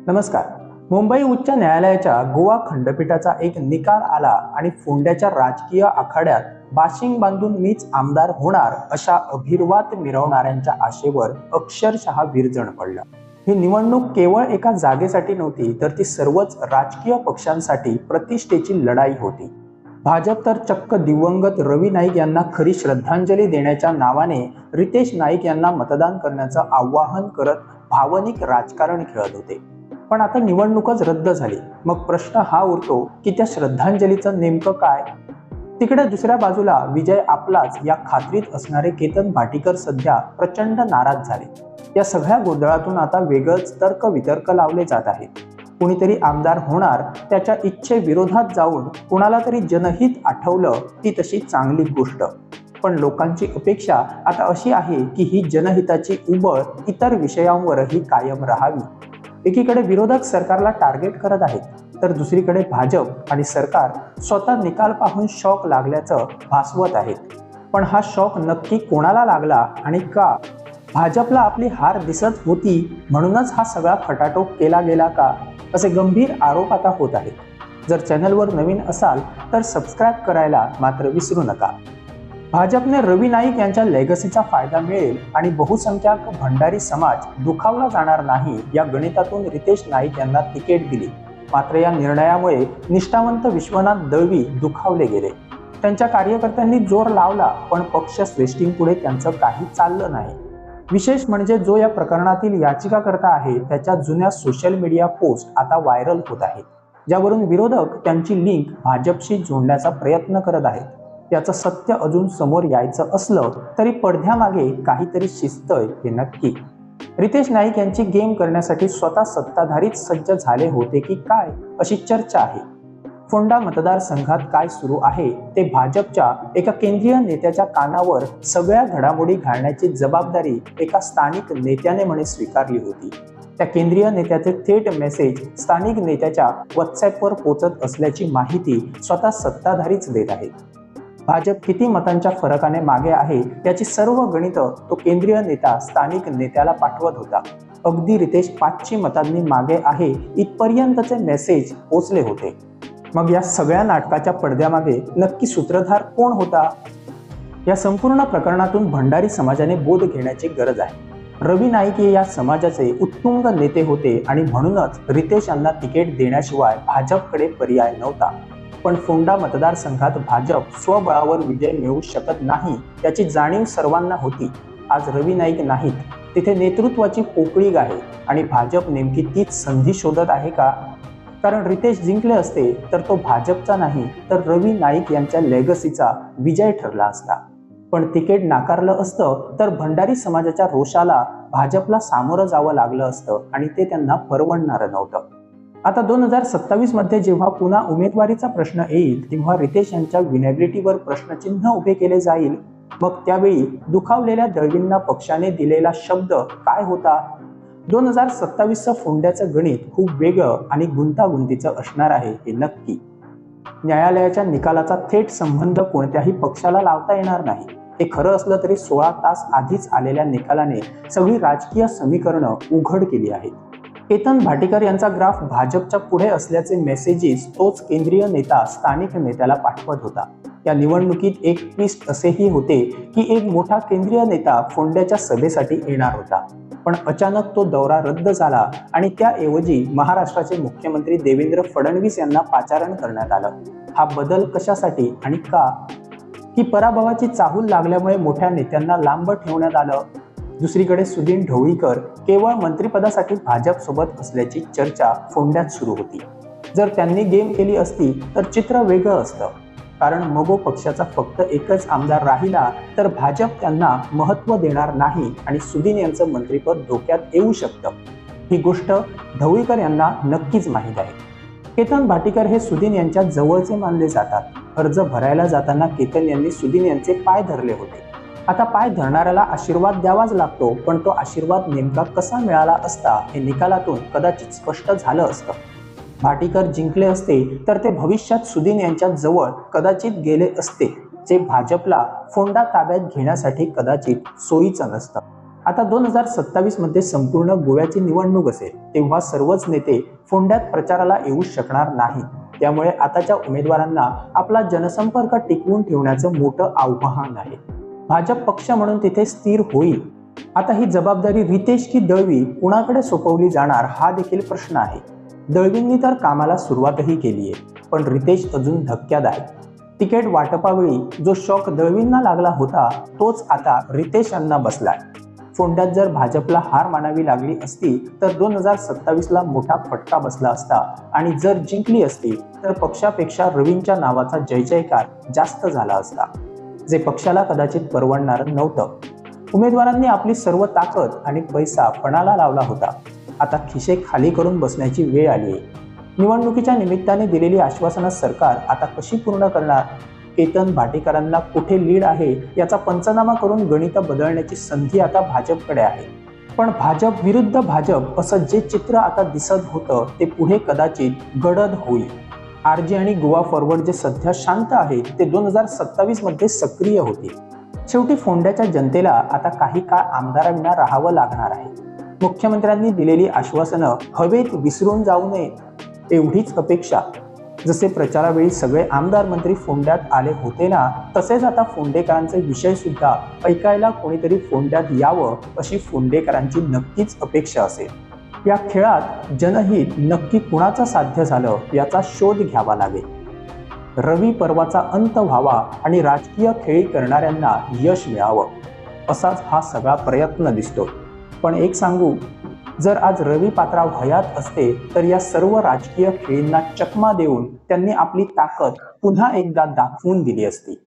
नमस्कार. मुंबई उच्च न्यायालयाच्या गोवा खंडपीठाचा एक निकाल आला आणि फोंड्याच्या राजकीय आखाड्यात बाशिंग बांधून मीच आमदार होणार अशा अभिर्वात मिरवणाऱ्यांच्या आशेवर अक्षरशः विरजण पडलं. ही निवडणूक केवळ एका जागेसाठी नव्हती, तर ती सर्वच राजकीय पक्षांसाठी प्रतिष्ठेची लढाई होती. भाजप तर चक्क दिवंगत रवी नाईक यांना खरी श्रद्धांजली देण्याच्या नावाने रितेश नाईक यांना मतदान करण्याचं आवाहन करत भावनिक राजकारण खेळत होते. पण आता निवडणूकच रद्द झाली. मग प्रश्न हा उरतो की त्या श्रद्धांजलीचं नेमकं काय? तिकडे दुसऱ्या बाजूला विजय आपलाच या खात्रीत असणारे केतन भाटीकर सध्या प्रचंड नाराज झाले. या सगळ्या गोंधळातून आता वेगळंच तर्क वितर्क लावले जात आहे. कुणीतरी आमदार होणार, त्याच्या इच्छेविरोधात जाऊन कुणाला तरी जनहित आठवलं, ती तशी चांगली गोष्ट. पण लोकांची अपेक्षा आता अशी आहे की ही जनहिताची उबळ इतर विषयांवरही कायम राहावी. एकीकडे विरोधक सरकारला टार्गेट करत आहेत, तर दुसरीकडे भाजप आणि सरकार स्वतः निकाल पाहून शॉक लागल्याचं भासवत आहेत. पण हा शॉक नक्की कोणाला लागला आणि का? भाजपला आपली हार दिसत होती म्हणूनच हा सगळा खटाटोप केला गेला का? असे गंभीर आरोप आता होत आहेत. जर चॅनलवर नवीन असाल तर सबस्क्राईब करायला मात्र विसरू नका. भाजपने रवी नाईक यांच्या लेगसीचा फायदा मिळेल आणि बहुसंख्याक भंडारी समाज दुखावला जाणार नाही या गणितातून रितेश नाईक यांना तिकीट दिली. मात्र या निर्णयामुळे निष्ठावंत विश्वनाथ दळवी दुखावले गेले. त्यांच्या कार्यकर्त्यांनी जोर लावला, पण पक्ष श्रेष्ठींपुढे त्यांचं काही चाललं नाही. विशेष म्हणजे जो या प्रकरणातील याचिकाकर्ता आहे त्याच्या जुन्या सोशल मीडिया पोस्ट आता व्हायरल होत आहेत, ज्यावरून विरोधक त्यांची लिंक भाजपशी जोडण्याचा प्रयत्न करत आहेत. याचं सत्य अजून समोर यायचं असलं तरी पडद्यामागे काहीतरी शिजतंय हे नक्की. रितेश नाईक यांची गेम करण्यासाठी स्वतः सत्ताधारीच सज्ज झाले होते की काय, अशी चर्चा आहे. फोंडा मतदारसंघात काय सुरू आहे ते भाजपच्या एका केंद्रीय नेत्याच्या कानावर सगळ्या घडामोडी घालण्याची जबाबदारी एका स्थानिक नेत्याने म्हणे स्वीकारली होती. त्या केंद्रीय नेत्याचे थेट मेसेज स्थानिक नेत्याच्या व्हॉट्सअॅपवर पोहोचत असल्याची माहिती स्वतः सत्ताधारीच देत आहेत. भाजप किती मतांच्या फरकाने मागे आहे याची सर्व गणितं तो केंद्रीय नेता स्थानिक नेत्याला पाठवत होता. अगदी रितेश 500 मतांनी मागे आहे इथपर्यंतचे मेसेज पोचले होते. मग या सगळ्या नाटकाच्या पडद्यामागे नक्की सूत्रधार कोण होता? या संपूर्ण प्रकरणातून भंडारी समाजाने बोध घेण्याची गरज आहे. रवी नाईक हे या समाजाचे उत्तुंग नेते होते आणि म्हणूनच रितेश यांना तिकीट देण्याशिवाय भाजपकडे पर्याय नव्हता. पण फोंडा मतदारसंघात भाजप स्वबळावर विजय मिळवू शकत नाही याची जाणीव सर्वांना होती. आज रवी नाईक नाहीत, तिथे नेतृत्वाची पोकळी आहे आणि भाजप नेमकी तीच संधी शोधत आहे का? कारण रितेश जिंकले असते तर तो भाजपचा नाही तर रवी नाईक यांच्या लेगसीचा विजय ठरला असता. पण तिकीट नाकारलं असतं तर भंडारी समाजाच्या रोषाला भाजपला सामोरं जावं लागलं असतं आणि ते त्यांना परवडणारं नव्हतं. आता 2027 मध्ये जेव्हा पुन्हा उमेदवारीचा प्रश्न येईल तेव्हा रितेश यांच्या विनेबिलिटीवर प्रश्नचिन्ह उभे केले जाईल. मग त्यावेळी दुखावलेल्या दळवींना पक्षाने दिलेला शब्द काय होता? 2027चं फोंड्याचं गणित खूप वेगळं आणि गुंतागुंतीचं असणार आहे हे नक्की. न्यायालयाच्या निकालाचा थेट संबंध कोणत्याही पक्षाला लावता येणार नाही. हे खरं असलं तरी 16 तास आधीच आलेल्या निकालाने सगळी राजकीय समीकरणं उघड केली आहेत. केतन भाटीकर यांचा ग्राफ भाजपच्या पुढे असल्याचे मेसेजेस तोच केंद्रीय नेता स्थानिक नेत्याला पाठवत होता. या निवडणुकीत एक ट्विस्ट असेही होते की एक मोठा केंद्रीय नेता फोंड्याच्या सभेसाठी येणार होता, पण अचानक तो दौरा रद्द झाला आणि त्याऐवजी महाराष्ट्राचे मुख्यमंत्री देवेंद्र फडणवीस यांना पाचारण करण्यात आलं. हा बदल कशासाठी आणि का? की पराभवाची चाहूल लागल्यामुळे मोठ्या नेत्यांना लांब ठेवण्यात आलं? दुसरीकडे सुदीन ढवळीकर केवळ मंत्रिपदासाठी भाजपसोबत असल्याची चर्चा फोंड्यात सुरू होती. जर त्यांनी गेम केली असती तर चित्र वेगळं असतं. कारण मगो पक्षाचा फक्त एकच आमदार राहिला तर भाजप त्यांना महत्त्व देणार नाही आणि सुदीन यांचं मंत्रिपद धोक्यात येऊ शकतं. ही गोष्ट ढवळीकर यांना नक्कीच माहीत आहे. केतन भाटीकर हे सुदीन यांच्या जवळचे मानले जातात. अर्ज भरायला जाताना केतन यांनी सुदीन यांचे पाय धरले होते. आता पाय धरणाऱ्याला आशीर्वाद द्यावाच लागतो, पण तो आशीर्वाद नेमका कसा मिळाला असता हे निकालातून कदाचित स्पष्ट झालं असतं. भाटीकर जिंकले असते तर ते भविष्यात सुदीन यांच्या जवळ कदाचित गेले असते, जे भाजपला फोंडा ताब्यात घेण्यासाठी कदाचित सोयीचं नसतं. आता 2027 मध्ये संपूर्ण गोव्याची निवडणूक असेल तेव्हा सर्वच नेते फोंड्यात प्रचाराला येऊ शकणार नाही. त्यामुळे आताच्या उमेदवारांना आपला जनसंपर्क टिकवून ठेवण्याचं मोठं आव्हान आहे. भाजप पक्ष म्हणून तिथे स्थिर होईल. आता ही जबाबदारी रितेश की दळवी कुणाकडे सोपवली जाणार हा देखील प्रश्न आहे. दळवींनी तर कामाला सुरुवातही केली आहे, पण रितेश अजून धक्क्यात आहे. तिकीट वाटपावेळी जो शॉक दळवींना लागला होता तोच आता रितेश यांना बसलाय. फोंड्यात जर भाजपला हार मानावी लागली असती तर 2027ला मोठा फटका बसला असता आणि जर जिंकली असती तर पक्षापेक्षा रवींच्या नावाचा जयजयकार जास्त झाला असता, जे पक्षाला कदाचित परवडणार नव्हतं. उमेदवारांनी आपली सर्व ताकद आणि पैसा पणाला लावला होता. आता खिसे खाली करून बसण्याची वेळ आली आहे. निवडणुकीच्या निमित्ताने दिलेली आश्वासनं सरकार आता कशी पूर्ण करणार? केतन भाटेकरांना कुठे लीड आहे याचा पंचनामा करून गणित बदलण्याची संधी आता भाजपकडे आहे. पण भाजप विरुद्ध भाजप असं जे चित्र आता दिसत होतं ते पुढे कदाचित गडद होईल. आरजी आणि गोवा फॉरवर्ड जे सध्या शांत आहे ते 2027 मध्ये सक्रिय होतील. शेवटी फोंड्याच्या जनतेला आता काही काळ आमदारांना राहावं लागणार आहे. मुख्यमंत्र्यांनी दिलेली आश्वासनं हवेत विसरून जाऊ नये एवढीच अपेक्षा. जसे प्रचारावेळी सगळे आमदार मंत्री फोंड्यात आले होते ना, तसेच आता फोंडेकरांचे विषय सुद्धा ऐकायला कोणीतरी फोंड्यात यावं अशी फोंडेकरांची नक्कीच अपेक्षा असेल. या खेळात जनहित नक्की कुणाचं साध्य झालं याचा शोध घ्यावा लागेल. रवी पर्वाचा अंत व्हावा आणि राजकीय खेळी करणाऱ्यांना यश मिळावं असाच हा सगळा प्रयत्न दिसतो. पण एक सांगू, जर आज रवी पात्राव हयात असते तर या सर्व राजकीय खेळींना चकमा देऊन त्यांनी आपली ताकद पुन्हा एकदा दाखवून दिली असती.